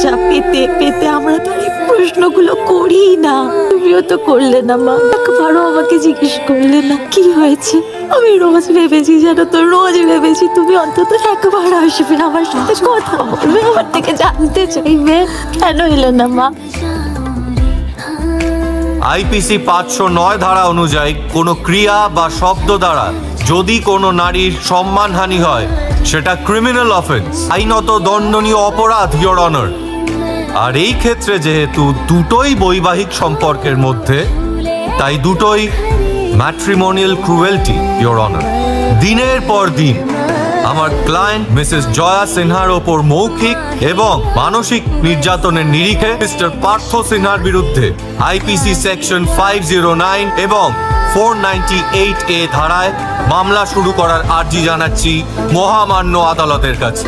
লজ্জা পেতে পেতে আমরা তো আর এই প্রশ্নগুলো করি না। তুমিও তো করলে না মা, একবারও আমাকে জিজ্ঞেস করলে না কি হয়েছে। আমি রোজ ভেবেছি, জানো তো, রোজ ভেবেছি তুমি অন্তত একবার আসবে, আমার সাথে কথা বলবে, আমার থেকে জানতে চাইবে। কেন এলে না মা? আইপিসি 509 ধারা অনুযায়ী কোনো ক্রিয়া বা শব্দ দ্বারা যদি কোনো নারীর সম্মানহানি হয় সেটা ক্রিমিনাল অফেন্স, আইনত দণ্ডনীয় অপরাধ, ইওর অনার। আর এই ক্ষেত্রে যেহেতু দুটোই বৈবাহিক সম্পর্কের মধ্যে, তাই দুটোই ম্যাট্রিমোনিয়াল ক্রুয়েলটি, ইওর অনার। দিনের পর দিন আমার ক্লায়েন্ট মিসেস জয়া সিনহার ওপর মৌখিক এবং মানসিক নির্যাতনের নিরিখে মিস্টার পার্থ সিনহার বিরুদ্ধে আইপিসি সেকশন 509 এবং 498A ধারায় মামলা শুরু করার আর্জি জানাচ্ছি মহামান্য আদালতের কাছে।